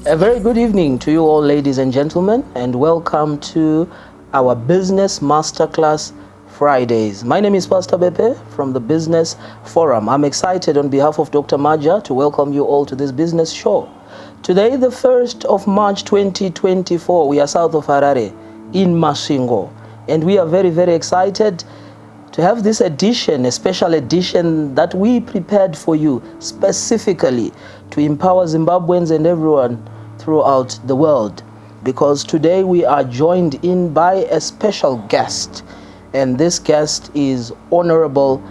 A very good evening to you all, ladies and gentlemen, and welcome to our Business Masterclass Fridays. My name is Pastor Bepe from the Business Forum. I'm excited on behalf of Dr. Maja to welcome you all to this business show. Today, the 1st of March 2024, we are south of Harare in Masvingo, and we are very, very excited to have this edition, a special edition that we prepared for you specifically to empower Zimbabweans and everyone throughout the world. Because today we are joined in by a special guest, and this guest is Honorable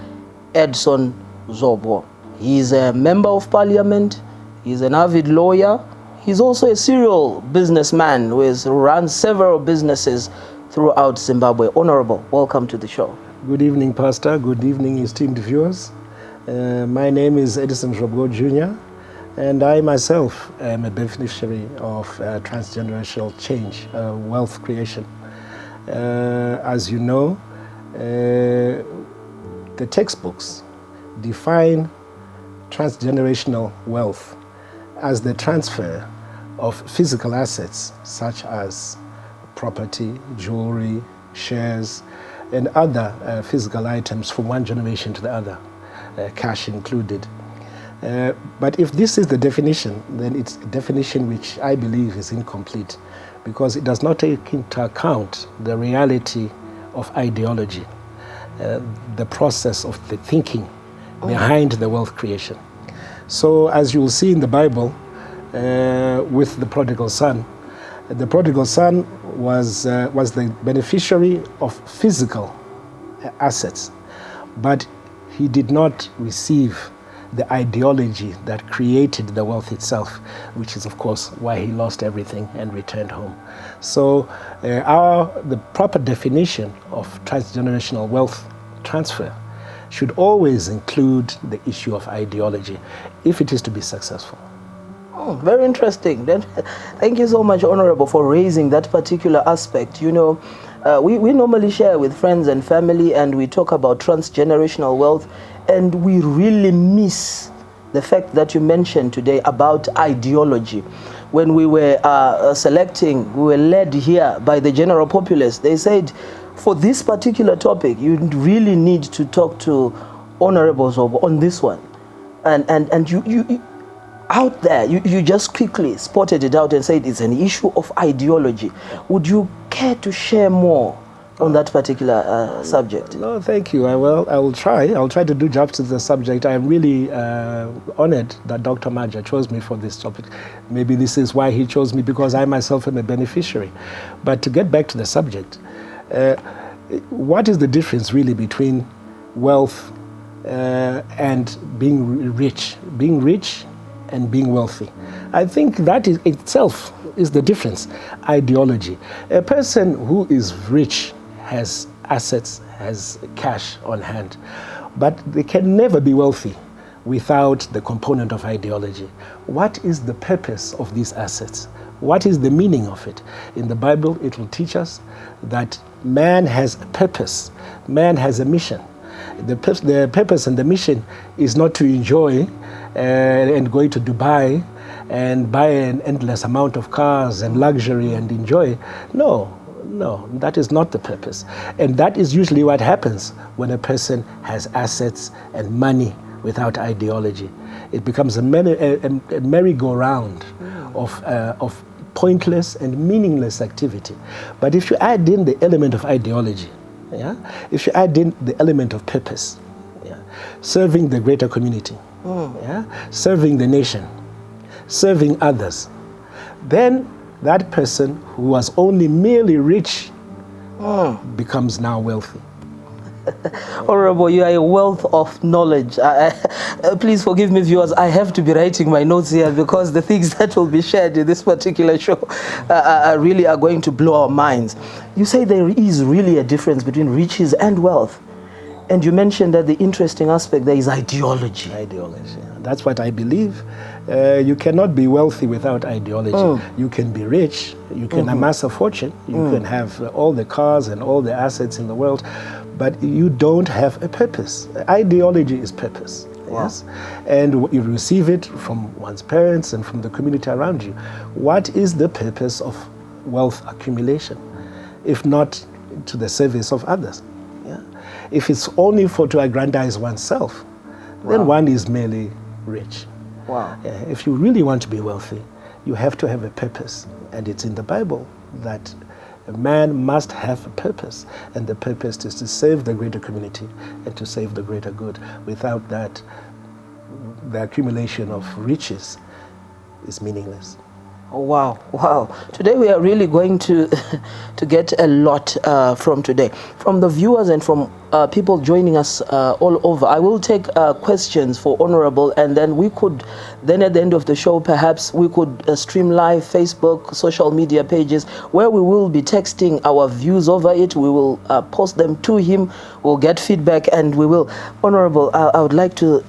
Edson Zvobgo. He is a member of parliament, he's an avid lawyer, he's also a serial businessman who has run several businesses throughout Zimbabwe. Honorable, welcome to the show. Good evening, Pastor. Good evening, esteemed viewers. My name is Edson Zvobgo Jnr, and I myself am a beneficiary of transgenerational change, wealth creation. As you know, the textbooks define transgenerational wealth as the transfer of physical assets such as property, jewelry, shares, and other physical items from one generation to the other, cash included. But if this is the definition, then it's a definition which I believe is incomplete, because it does not take into account the reality of ideology, the process of the thinking behind the wealth creation. So as you will see in the Bible, with the prodigal son was the beneficiary of physical assets, but he did not receive the ideology that created the wealth itself, which is of course why he lost everything and returned home. So the proper definition of transgenerational wealth transfer should always include the issue of ideology if it is to be successful. Oh, very interesting. Then, thank you so much, Honorable, for raising that particular aspect. You know, we normally share with friends and family, and we talk about transgenerational wealth, and we really miss the fact that you mentioned today about ideology. When we were selecting, we were led here by the general populace. They said, for this particular topic, you really need to talk to Honorable Zvobgo on this one. And you out there, you just quickly spotted it out and said it's an issue of ideology. Would you care to share more on that particular subject? No, thank you. I will try. I'll try to do justice to the subject. I am really honored that Dr. Maja chose me for this topic. Maybe this is why he chose me, because I myself am a beneficiary. But to get back to the subject, what is the difference really between wealth and being rich? Being rich and being wealthy. I think that is itself is the difference. Ideology. A person who is rich has assets, has cash on hand, but they can never be wealthy without the component of ideology. What is the purpose of these assets? What is the meaning of it? In the Bible, it will teach us that man has a purpose, man has a mission. The purpose and the mission is not to enjoy and going to Dubai and buy an endless amount of cars and luxury and enjoy. No, that is not the purpose. And that is usually what happens when a person has assets and money without ideology. It becomes a merry-go-round of pointless and meaningless activity. But if you add in the element of ideology, if you add in the element of purpose, serving the greater community, serving the nation, serving others, then that person who was only merely rich becomes now wealthy. Honorable, you are a wealth of knowledge. Please forgive me, viewers, I have to be writing my notes here, because the things that will be shared in this particular show really are going to blow our minds. You say there is really a difference between riches and wealth. And you mentioned that the interesting aspect there is ideology. Ideology. That's what I believe. You cannot be wealthy without ideology. You can be rich, you can amass a fortune, you can have all the cars and all the assets in the world, but you don't have a purpose. Ideology is purpose. Wow. Yes, and you receive it from one's parents and from the community around you. What is the purpose of wealth accumulation, if not to the service of others? Yeah? If it's only to aggrandize oneself, then one is merely rich. Wow. If you really want to be wealthy, you have to have a purpose, and it's in the Bible that a man must have a purpose, and the purpose is to save the greater community and to save the greater good. Without that, the accumulation of riches is meaningless. Oh, wow, wow. Today we are really going to to get a lot from today. From the viewers and from people joining us all over. I will take questions for Honorable, and then we could, then at the end of the show, perhaps we could stream live Facebook, social media pages, where we will be texting our views over it. We will post them to him. We'll get feedback, and we will. Honorable, I would like to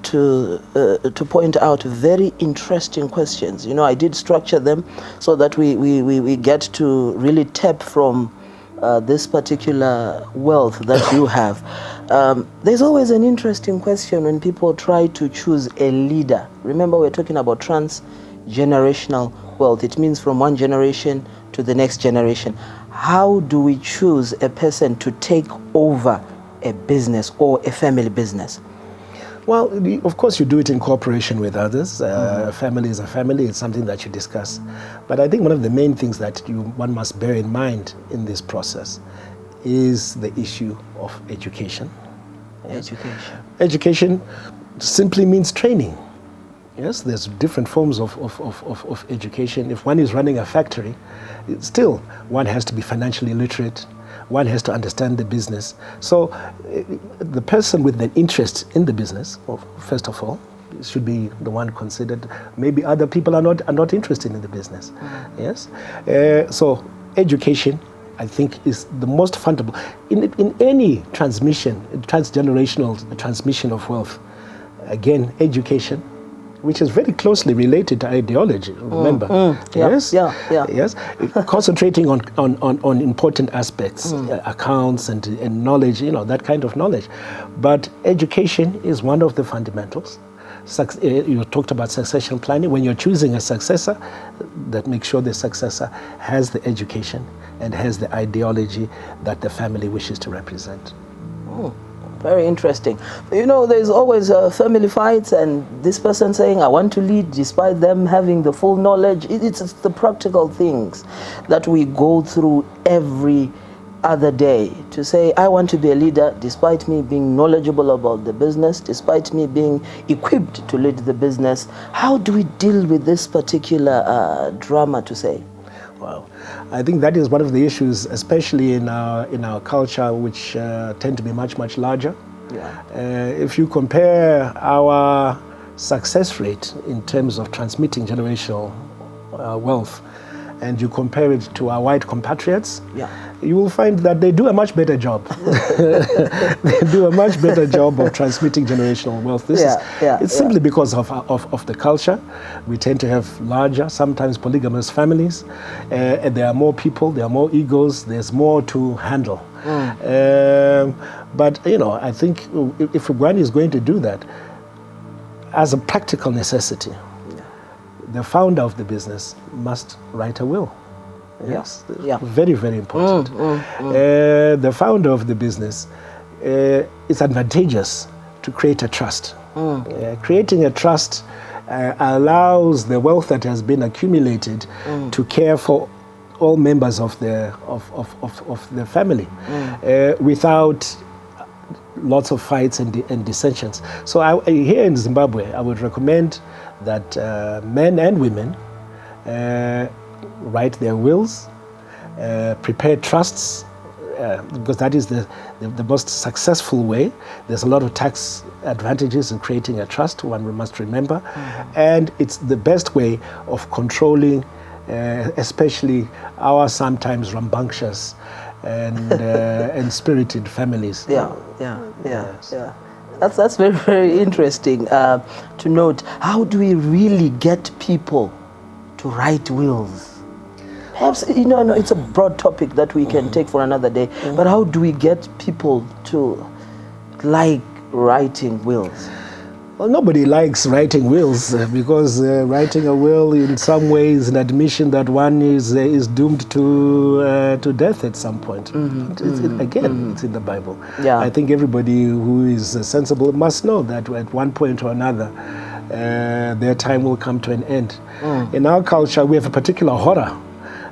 point out very interesting questions. You know, I did structure them so that we get to really tap from this particular wealth that you have. There's always an interesting question when people try to choose a leader. Remember, we're talking about transgenerational wealth. It means from one generation to the next generation. How do we choose a person to take over a business or a family business? Well, of course, you do it in cooperation with others. Family is a family. It's something that you discuss. But I think one of the main things that one must bear in mind in this process is the issue of education. Education. Education simply means training. Yes, there's different forms of education. If one is running a factory, still one has to be financially literate. One has to understand the business. So the person with an interest in the business, well, first of all, should be the one considered. Maybe other people are not interested in the business. Yes. So education, I think, is the most fundamental in any transgenerational transmission of wealth. Again, education, which is very closely related to ideology. Remember, yes, yes, concentrating on important aspects, accounts and knowledge, that kind of knowledge. But education is one of the fundamentals. You talked about succession planning. When you're choosing a successor, that makes sure the successor has the education and has the ideology that the family wishes to represent. Very interesting. You know, there's always family fights, and this person saying, I want to lead, despite them having the full knowledge. It's the practical things that we go through every other day to say, I want to be a leader, despite me being knowledgeable about the business, despite me being equipped to lead the business. How do we deal with this particular drama, to say? Wow. I think that is one of the issues, especially in our culture, which tend to be much, much larger. If you compare our success rate in terms of transmitting generational wealth, and you compare it to our white compatriots, you will find that they do a much better job. They do a much better job of transmitting generational wealth. It's simply because of the culture. We tend to have larger, sometimes polygamous families, and there are more people, there are more egos, there's more to handle. But, I think if one is going to do that, as a practical necessity, the founder of the business must write a will. Yes, very, very important. The founder of the business, it's advantageous to create a trust. Creating a trust allows the wealth that has been accumulated to care for all members of the family without lots of fights and dissensions. So here in Zimbabwe, I would recommend that men and women write their wills, prepare trusts, because that is the most successful way. There's a lot of tax advantages in creating a trust, one must remember, and it's the best way of controlling especially our sometimes rambunctious and spirited families. That's very, very interesting to note. How do we really get people to write wills? Perhaps, it's a broad topic that we can take for another day, but how do we get people to like writing wills? Well, nobody likes writing wills because writing a will in some way is an admission that one is doomed to death at some point. It's in the Bible. Yeah. I think everybody who is sensible must know that at one point or another, their time will come to an end. In our culture, we have a particular horror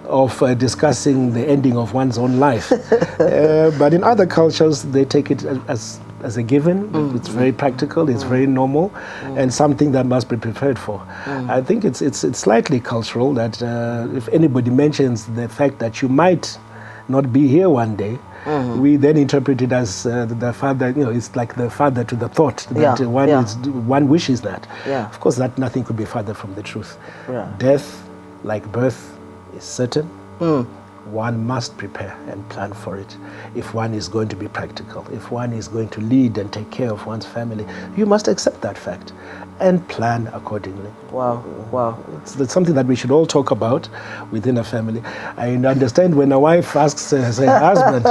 of discussing the ending of one's own life. But in other cultures, they take it as a given. It's very practical, it's very normal, and something that must be prepared for. I think it's slightly cultural that if anybody mentions the fact that you might not be here one day, we then interpret it as the father, it's like the father to the thought that one wishes that. Of course, that nothing could be farther from the truth. Death, like birth, is certain. One must prepare and plan for it. If one is going to be practical, if one is going to lead and take care of one's family, you must accept that fact and plan accordingly. Wow. It's something that we should all talk about within a family. I understand when a wife asks her husband,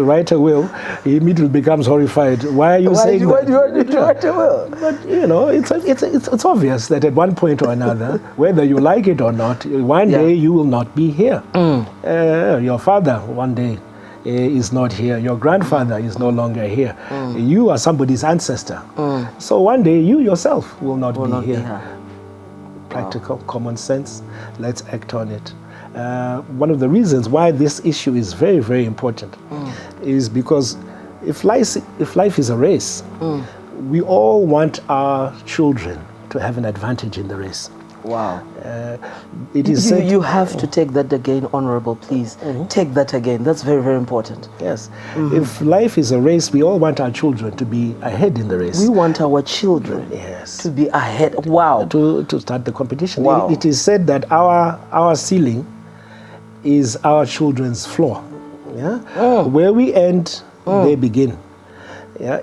write a will, he immediately becomes horrified. Why are you saying that? Why do you want to write a will? But it's obvious that at one point or another, whether you like it or not, one day you will not be here. Your father one day is not here. Your grandfather is no longer here. You are somebody's ancestor. So one day you yourself will not be here. Practical, common sense. Let's act on it. One of the reasons why this issue is very, very important is because if life is a race, we all want our children to have an advantage in the race. Wow. It is said, you have to take that again, Honorable, please. Take that again. That's very, very important. Yes. If life is a race, we all want our children to be ahead in the race. We want our children to be ahead. Wow. To start the competition. Wow. It is said that our ceiling is our children's floor. Where we end, they begin.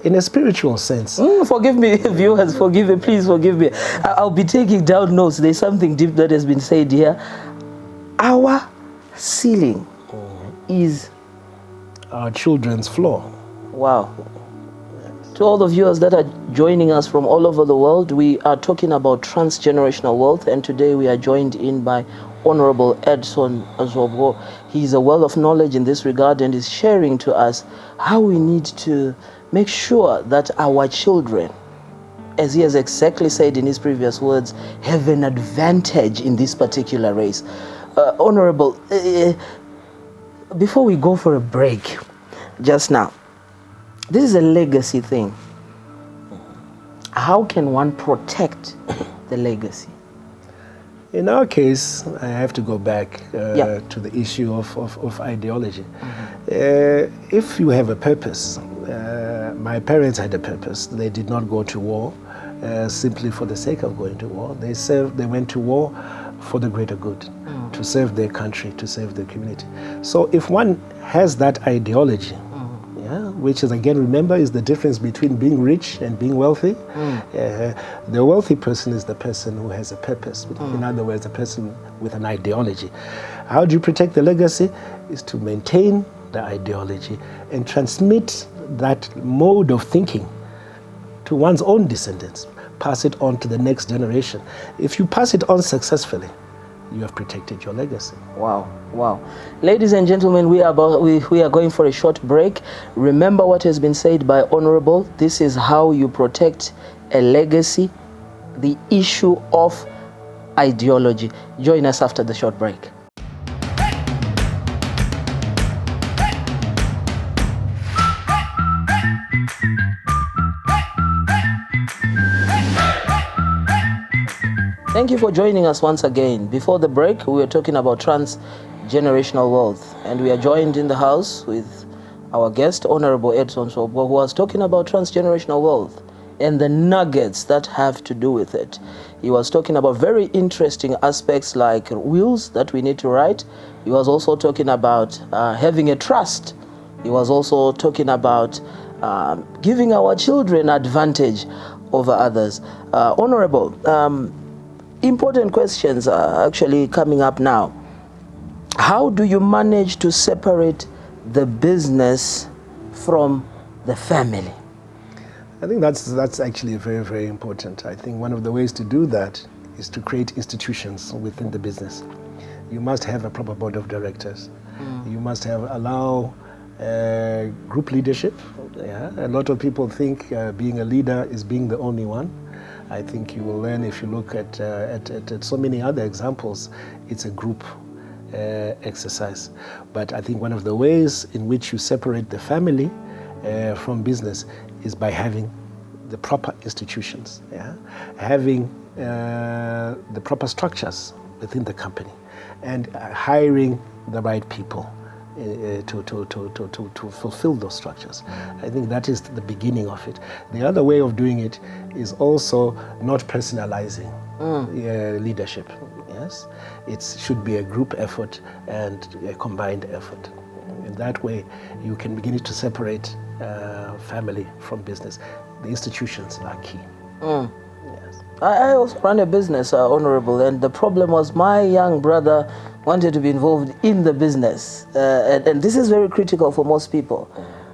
In a spiritual sense. Forgive me, viewers, forgive me, please forgive me. I'll be taking down notes. There's something deep that has been said here. Our ceiling is our children's floor. Wow. To all the viewers that are joining us from all over the world, we are talking about transgenerational wealth, and today we are joined in by Honorable Edson Zvobgo. He's a wealth of knowledge in this regard and is sharing to us how we need to make sure that our children, as he has exactly said in his previous words, have an advantage in this particular race. Honorable, before we go for a break, just now, this is a legacy thing. How can one protect the legacy? In our case, I have to go back to the issue of ideology. If you have a purpose, my parents had a purpose. They did not go to war simply for the sake of going to war. They went to war for the greater good, to serve their country, to serve their community. So if one has that ideology, which is, again, remember, is the difference between being rich and being wealthy. The wealthy person is the person who has a purpose. In other words, a person with an ideology. How do you protect the legacy? Is to maintain the ideology and transmit that mode of thinking to one's own descendants. Pass it on to the next generation. If you pass it on successfully, you have protected your legacy. Wow. Ladies and gentlemen, we are going for a short break. Remember what has been said by Honorable. This is how you protect a legacy, the issue of ideology. Join us after the short break. Thank you for joining us once again. Before the break, we were talking about transgenerational wealth, and we are joined in the house with our guest, Honorable Edson Zvobgo, who was talking about transgenerational wealth and the nuggets that have to do with it. He was talking about very interesting aspects like wills that we need to write. He was also talking about having a trust. He was also talking about giving our children advantage over others. Honorable, important questions are actually coming up now. How do you manage to separate the business from the family? I think that's actually very, very important. I think one of the ways to do that is to create institutions within the business. You must have a proper board of directors. You must allow group leadership. Yeah? A lot of people think being a leader is being the only one. I think you will learn if you look at so many other examples, it's a group exercise. But I think one of the ways in which you separate the family from business is by having the proper institutions, yeah? Having the proper structures within the company and hiring the right people to fulfill those structures. I think that is the beginning of it. The other way of doing it is also not personalizing leadership. Yes, it should be a group effort and a combined effort. In that way, you can begin to separate family from business. The institutions are key. Yes. I also run a business, Honorable, and the problem was my young brother wanted to be involved in the business. And this is very critical for most people.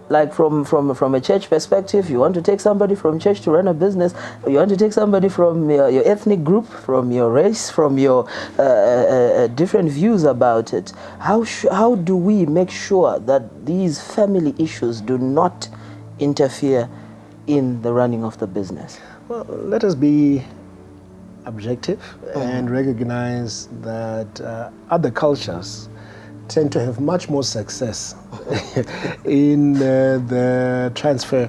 Like from a church perspective, you want to take somebody from church to run a business, you want to take somebody from your ethnic group, from your race, from your different views about it. How do we make sure that these family issues do not interfere in the running of the business? Well, let us be objective and recognize that other cultures tend to have much more success in the transfer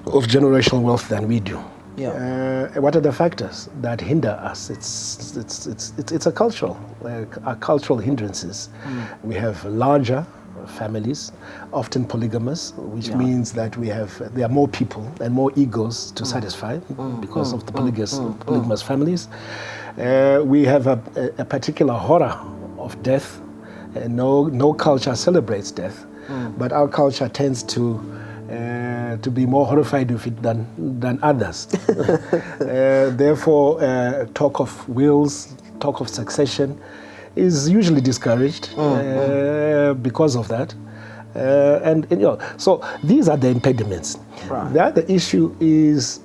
of generational wealth than we do. Yeah. What are the factors that hinder us? It's a cultural hindrances. We have larger families, often polygamous, which means that there are more people and more egos to satisfy because of the polygamous families. We have a particular horror of death. No culture celebrates death, but our culture tends to be more horrified with it than others. Therefore, talk of wills, talk of succession is usually discouraged because of that. So these are the impediments. Right. The other issue is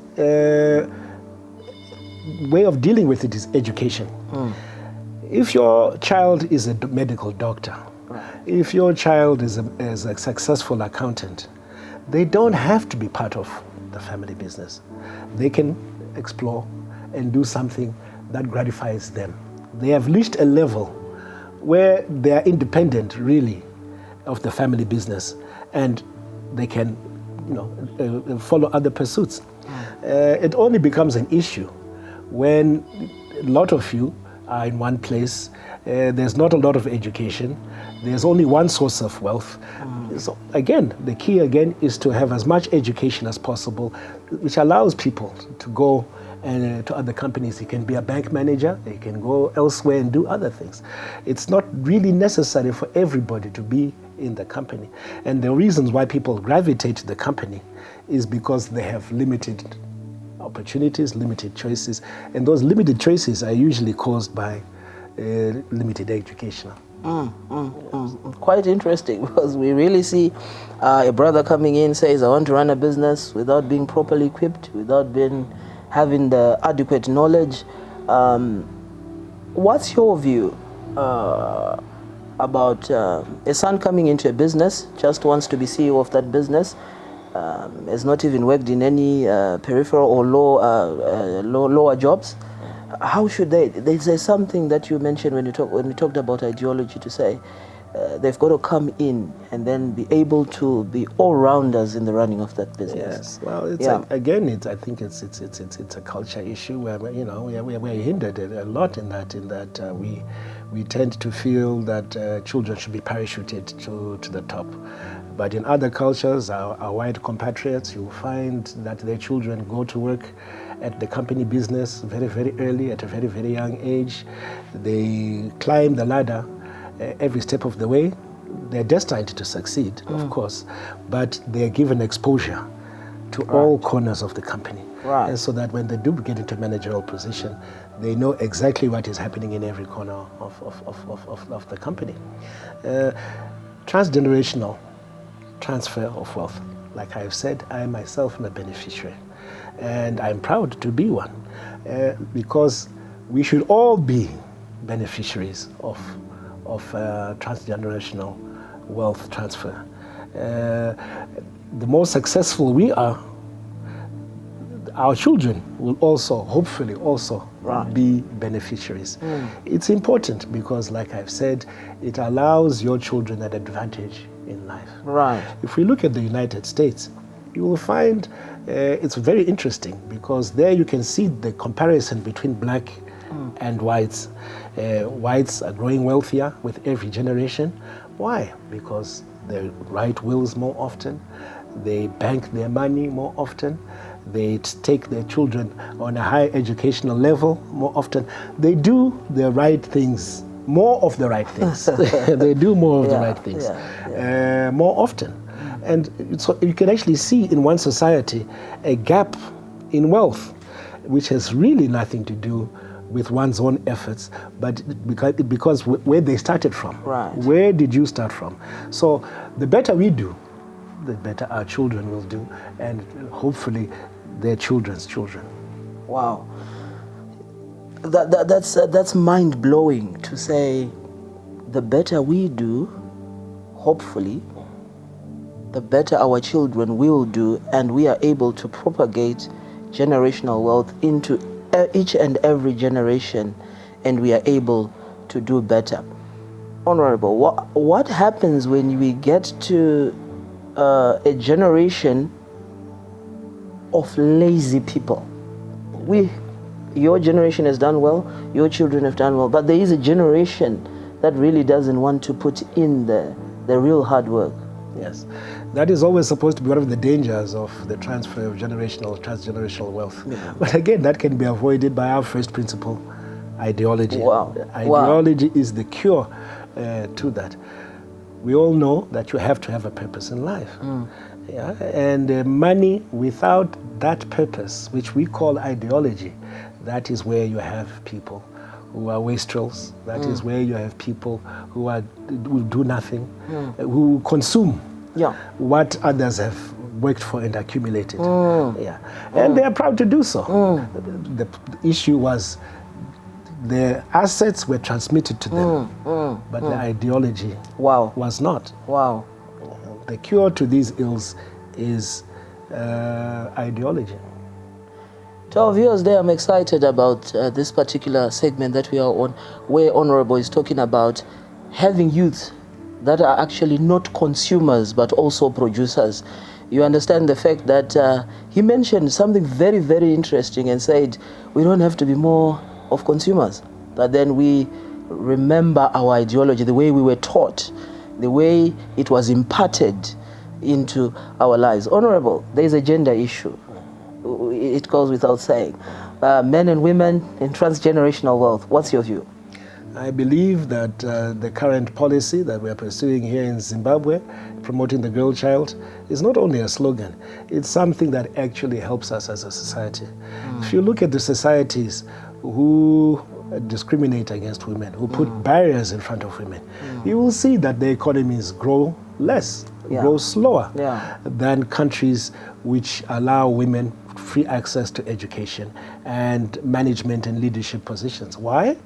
way of dealing with it is education. If your child is a medical doctor, if your child is a successful accountant, they don't have to be part of the family business. They can explore and do something that gratifies them. They have reached a level where they are independent, really, of the family business, and they can, follow other pursuits. It only becomes an issue when a lot of you are in one place, there's not a lot of education, there's only one source of wealth. So again, the key is to have as much education as possible, which allows people to go to other companies. You can be a bank manager, you can go elsewhere and do other things. It's not really necessary for everybody to be in the company. And the reasons why people gravitate to the company is because they have limited opportunities, limited choices, and those limited choices are usually caused by limited education. Quite interesting, because we really see a brother coming in, says, I want to run a business, without being properly equipped, without having the adequate knowledge. What's your view about a son coming into a business, just wants to be CEO of that business, has not even worked in any peripheral or lower jobs? How should they? There's something that you mentioned when we talked about ideology, to say they've got to come in and then be able to be all-rounders in the running of that business. Yes, well, I think it's a culture issue where we're hindered a lot in that we tend to feel that children should be parachuted to the top. But in other cultures, our white compatriots, you find that their children go to work at the company business very, very early, at a very, very young age. They climb the ladder every step of the way. They're destined to succeed, of course, but they're given exposure to all corners of the company. Right. And so that when they do get into a managerial position, they know exactly what is happening in every corner of the company. Transgenerational transfer of wealth. Like I've said, I myself am a beneficiary. And I'm proud to be one, because we should all be beneficiaries of transgenerational wealth transfer. The more successful we are, our children will also, hopefully also, be beneficiaries. It's important because, like I've said, it allows your children an advantage in life. Right. If we look at the United States, you will find it's very interesting because there you can see the comparison between black and whites. Whites are growing wealthier with every generation. Why? Because they write wills more often, they bank their money more often, they take their children on a high educational level more often. They do the right things, more of the right things. They do more of the right things more often. And so you can actually see in one society a gap in wealth, which has really nothing to do with one's own efforts, but because where they started from. Right. Where did you start from? So the better we do, the better our children will do, and hopefully their children's children. Wow. That's mind-blowing to say the better we do, hopefully, the better our children will do, and we are able to propagate generational wealth into each and every generation, and we are able to do better. Honorable, what happens when we get to a generation of lazy people? Your generation has done well, your children have done well, but there is a generation that really doesn't want to put in the real hard work. Yes, that is always supposed to be one of the dangers of the transfer of transgenerational wealth. Yeah. But again, that can be avoided by our first principle, ideology. Wow. Ideology is the cure to that. We all know that you have to have a purpose in life. Yeah? And money without that purpose, which we call ideology, that is where you have people who are wastrels. That is where you have people who do nothing, who consume what others have worked for and accumulated. And they are proud to do so. The issue was their assets were transmitted to them, but the ideology was not. Wow. The cure to these ills is ideology. To our viewers there, I'm excited about this particular segment that we are on, where Honorable is talking about having youth that are actually not consumers but also producers. You understand the fact that he mentioned something very, very interesting and said we don't have to be more of consumers, but then we remember our ideology, the way we were taught, the way it was imparted into our lives. Honorable, there is a gender issue. It goes without saying. Men and women in transgenerational wealth. What's your view? I believe that the current policy that we are pursuing here in Zimbabwe, promoting the girl child, is not only a slogan, it's something that actually helps us as a society. If you look at the societies who discriminate against women, who put barriers in front of women, you will see that the economies grow less, grow slower than countries which allow women free access to education and management and leadership positions. Why?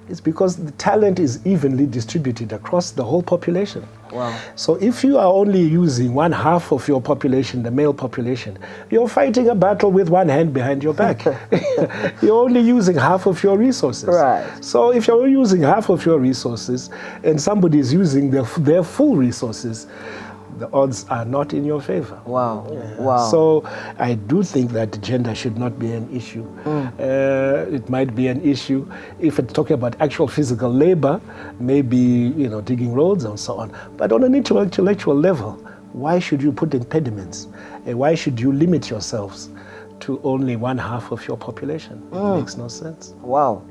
It's because the talent is evenly distributed across the whole population. Wow. So if you are only using one half of your population, the male population, you're fighting a battle with one hand behind your back. You're only using half of your resources. Right. So if you're using half of your resources and somebody is using their full resources, the odds are not in your favor. Wow. Wow. So I do think that gender should not be an issue. It might be an issue if it's talking about actual physical labor, maybe digging roads and so on. But on an intellectual level, why should you put impediments? And why should you limit yourselves to only one half of your population? It makes no sense. Wow.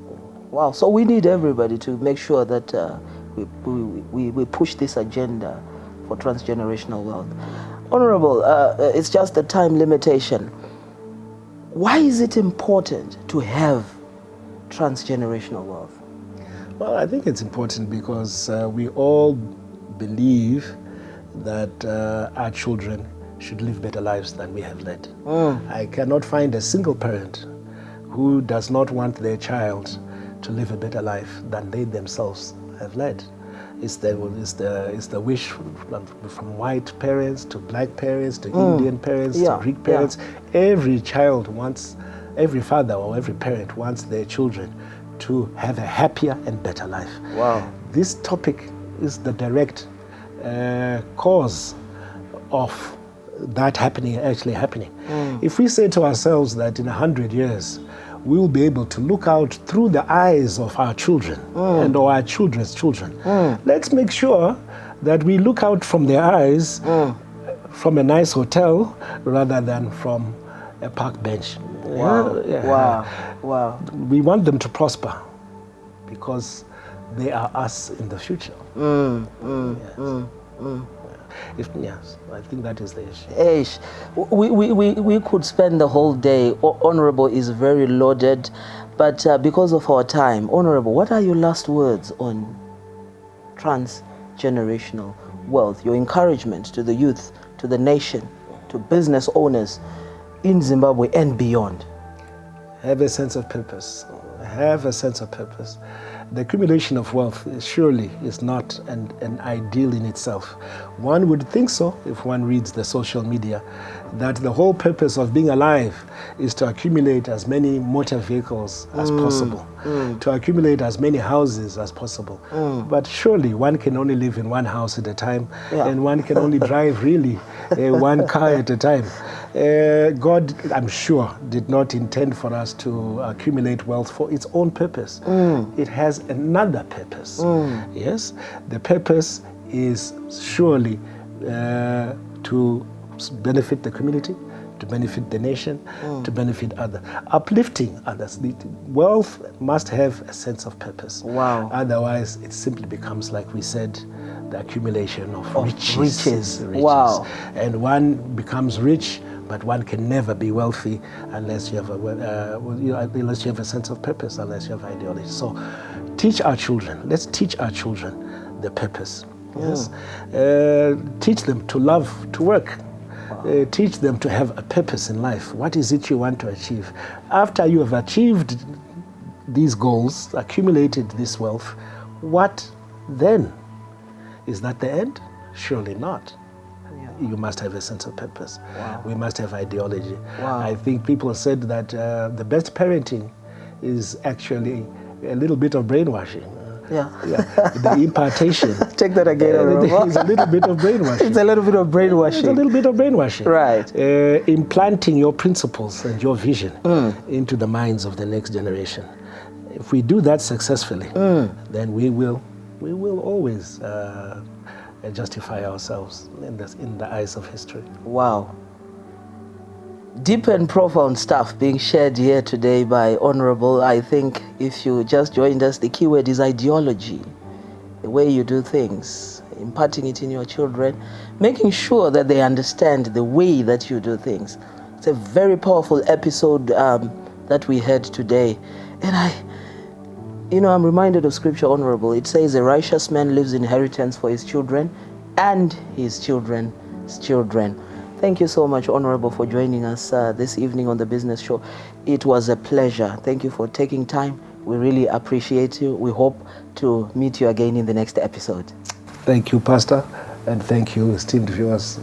Wow. So we need everybody to make sure that we push this agenda for transgenerational wealth. Honorable, it's just a time limitation. Why is it important to have transgenerational wealth? Well, I think it's important because we all believe that our children should live better lives than we have led. I cannot find a single parent who does not want their child to live a better life than they themselves have led. It's the wish from white parents to black parents to Indian parents to Greek parents. Every child wants, every father or every parent wants their children to have a happier and better life. Wow. This topic is the direct cause of that actually happening. If we say to ourselves that in 100 years, we will be able to look out through the eyes of our children and or our children's children. Let's make sure that we look out from their eyes from a nice hotel rather than from a park bench. Wow. Wow. We want them to prosper because they are us in the future. Yes, I think that is the issue. We could spend the whole day. Honorable is very loaded, but because of our time, Honorable, what are your last words on transgenerational wealth? Your encouragement to the youth, to the nation, to business owners in Zimbabwe and beyond? Have a sense of purpose. Have a sense of purpose. The accumulation of wealth surely is not an ideal in itself. One would think so if one reads the social media, that the whole purpose of being alive is to accumulate as many motor vehicles as possible, to accumulate as many houses as possible. But surely one can only live in one house at a time, and one can only drive really one car at a time. God, I'm sure, did not intend for us to accumulate wealth for its own purpose. It has another purpose. Yes, the purpose is surely to benefit the community, to benefit the nation, to benefit others, uplifting others. Wealth must have a sense of purpose. Wow. Otherwise, it simply becomes, like we said, the accumulation of riches. Wow. And one becomes rich, but one can never be wealthy unless you have unless you have a sense of purpose, unless you have ideology. So, teach our children. Let's teach our children the purpose. Yes. Teach them to love to work. Teach them to have a purpose in life. What is it you want to achieve? After you have achieved these goals, accumulated this wealth, what then? Is that the end? Surely not. You must have a sense of purpose. Wow. We must have ideology. Wow. I think people said that the best parenting is actually a little bit of brainwashing. The impartation. Check that again. It's a little bit of brainwashing. It's a little bit of brainwashing. It's a little bit of brainwashing. Right. Implanting your principles and your vision into the minds of the next generation. If we do that successfully, then we will always justify ourselves in the eyes of history. Wow. Deep and profound stuff being shared here today by Honorable. I think if you just joined us, the key word is ideology. The way you do things, imparting it in your children, making sure that they understand the way that you do things. It's a very powerful episode that we had today. And I'm reminded of scripture, Honorable. It says a righteous man leaves inheritance for his children and his children's children. Thank you so much, Honorable, for joining us this evening on the Business Show. It was a pleasure. Thank you for taking time. We really appreciate you. We hope to meet you again in the next episode. Thank you, Pastor, and thank you, esteemed viewers.